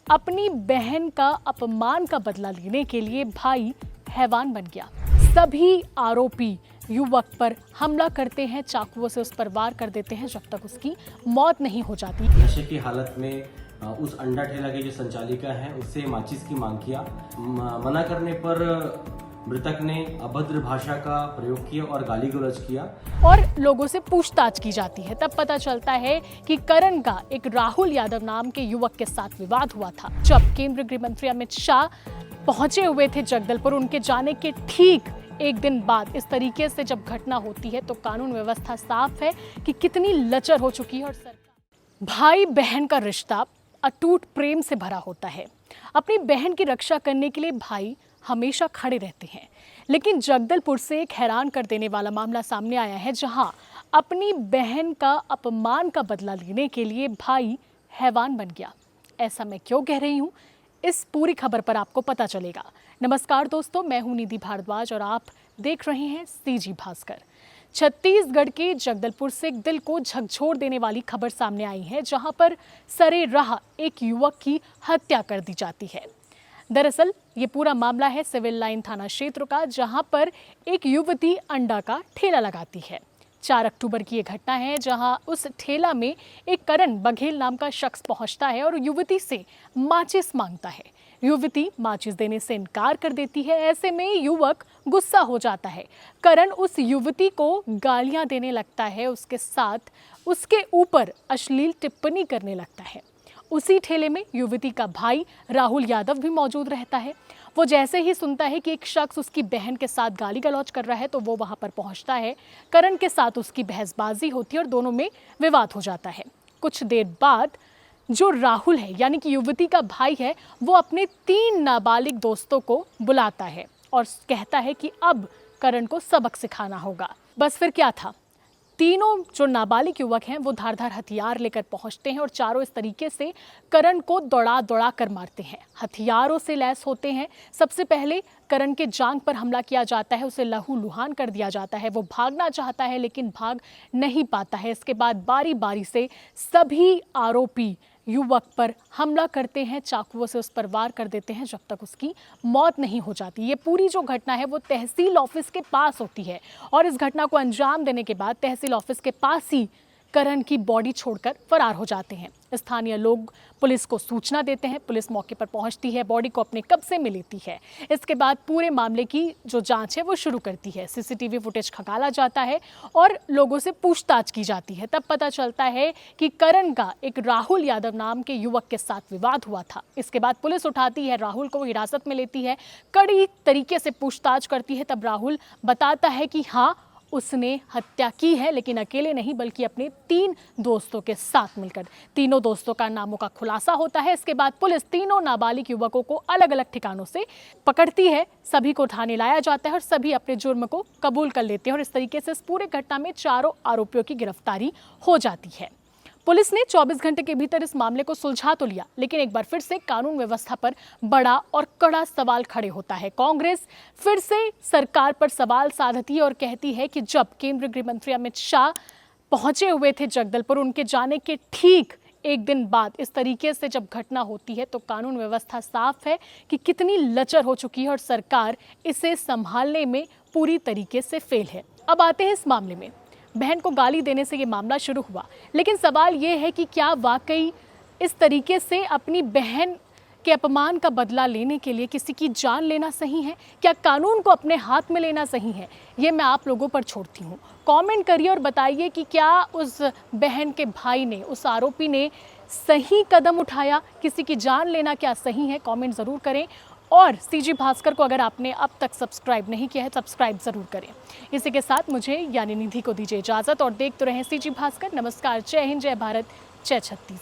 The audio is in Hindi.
अपनी बहन का अपमान का बदला लेने के लिए भाई हैवान बन गया। सभी आरोपी युवक पर हमला करते हैं, चाकुओं से उस पर वार कर देते हैं जब तक उसकी मौत नहीं हो जाती। नशे की हालत में उस अंडा ठेला की जो संचालिका है उससे माचिस की मांग किया। मना करने पर मृतक ने अभद्र भाषा का प्रयोग किया और गाली गलौज किया और लोगों से पूछताछ की जाती है। तब पता चलता है कि करण का एक राहुल यादव नाम के युवक के साथ विवाद हुआ था। जब केंद्रीय गृह मंत्री अमित शाह पहुंचे हुए थे जगदलपुर, उनके जाने के ठीक एक दिन बाद इस तरीके से जब घटना होती है तो कानून व्यवस्था साफ है कि कितनी लचर हो चुकी है। और सरकार, भाई बहन का रिश्ता अटूट प्रेम से भरा होता है। अपनी बहन की रक्षा करने के लिए भाई हमेशा खड़े रहते हैं। लेकिन जगदलपुर से एक हैरान कर देने वाला मामला सामने आया है, जहां अपनी बहन का अपमान का बदला लेने के लिए भाई हैवान बन गया। ऐसा मैं क्यों कह रही हूं, इस पूरी खबर पर आपको पता चलेगा। नमस्कार दोस्तों, मैं हूं निधि भारद्वाज और आप देख रहे हैं सीजी भास्कर। छत्तीसगढ़ के जगदलपुर से एक दिल को झकझोर देने वाली खबर सामने आई है, जहां पर सरेराह एक युवक की हत्या कर दी जाती है। दरअसल ये पूरा मामला है सिविल लाइन थाना क्षेत्र का, जहां पर एक युवती अंडा का ठेला लगाती है। 4 अक्टूबर की ये घटना है, जहां उस ठेला में एक करण बघेल नाम का शख्स पहुंचता है और युवती से माचिस मांगता है। युवती माचिस देने से इनकार कर देती है। ऐसे में युवक गुस्सा हो जाता है। करण उस युवती को गालियां देने लगता है, उसके साथ उसके ऊपर अश्लील टिप्पणी करने लगता है। उसी ठेले में युवती का भाई राहुल यादव भी मौजूद रहता है। वो जैसे ही सुनता है कि एक शख्स उसकी बहन के साथ गाली गलौज कर रहा है तो वो वहां पर पहुंचता है। करण के साथ उसकी बहसबाजी होती है और दोनों में विवाद हो जाता है। कुछ देर बाद जो राहुल है, यानी कि युवती का भाई है, वो अपने 3 नाबालिग दोस्तों को बुलाता है और कहता है कि अब करण को सबक सिखाना होगा। बस फिर क्या था, तीनों जो नाबालिग युवक हैं वो धारदार हथियार लेकर पहुंचते हैं और चारों इस तरीके से करण को दौड़ा दौड़ा कर मारते हैं। हथियारों से लैस होते हैं। सबसे पहले करण के जांघ पर हमला किया जाता है, उसे लहूलुहान कर दिया जाता है। वो भागना चाहता है लेकिन भाग नहीं पाता है। इसके बाद बारी बारी से सभी आरोपी युवक पर हमला करते हैं, चाकुओं से उस पर वार कर देते हैं जब तक उसकी मौत नहीं हो जाती। ये पूरी जो घटना है वो तहसील ऑफिस के पास होती है और इस घटना को अंजाम देने के बाद तहसील ऑफिस के पास ही करण की बॉडी छोड़कर फरार हो जाते हैं। स्थानीय लोग पुलिस को सूचना देते हैं। पुलिस मौके पर पहुंचती है, बॉडी को अपने कब्जे में लेती है। इसके बाद पूरे मामले की जो जांच है वो शुरू करती है। सीसीटीवी फुटेज खंगाला जाता है और लोगों से पूछताछ की जाती है। तब पता चलता है कि करण का एक राहुल यादव नाम के युवक के साथ विवाद हुआ था। इसके बाद पुलिस उठाती है, राहुल को हिरासत में लेती है, कड़ी तरीके से पूछताछ करती है। तब राहुल बताता है कि हाँ, उसने हत्या की है, लेकिन अकेले नहीं बल्कि अपने 3 दोस्तों के साथ मिलकर। तीनों दोस्तों का नामों का खुलासा होता है। इसके बाद पुलिस तीनों नाबालिग युवकों को अलग अलग ठिकानों से पकड़ती है। सभी को थाने लाया जाता है और सभी अपने जुर्म को कबूल कर लेते हैं और इस तरीके से इस पूरे घटना में चारों आरोपियों की गिरफ्तारी हो जाती है। पुलिस ने 24 घंटे के भीतर इस मामले को सुलझा तो लिया, लेकिन एक बार फिर से कानून व्यवस्था पर बड़ा और कड़ा सवाल खड़े होता है। कांग्रेस फिर से सरकार पर सवाल साधती है और कहती है कि जब केंद्रीय गृह मंत्री अमित शाह पहुंचे हुए थे जगदलपुर, उनके जाने के ठीक एक दिन बाद इस तरीके से जब घटना होती है तो कानून व्यवस्था साफ है कि कितनी लचर हो चुकी है और सरकार इसे संभालने में पूरी तरीके से फेल है। अब आते हैं इस मामले में। बहन को गाली देने से ये मामला शुरू हुआ, लेकिन सवाल ये है कि क्या वाकई इस तरीके से अपनी बहन के अपमान का बदला लेने के लिए किसी की जान लेना सही है? क्या कानून को अपने हाथ में लेना सही है? ये मैं आप लोगों पर छोड़ती हूँ। कमेंट करिए और बताइए कि क्या उस बहन के भाई ने, उस आरोपी ने सही कदम उठाया? किसी की जान लेना क्या सही है? कमेंट ज़रूर करें और सीजी भास्कर को अगर आपने अब तक सब्सक्राइब नहीं किया है, सब्सक्राइब जरूर करें। इसी के साथ मुझे यानी निधि को दीजिए इजाजत और देखते रहें सीजी भास्कर। नमस्कार, जय हिंद, जय भारत, जय छत्तीसगढ़।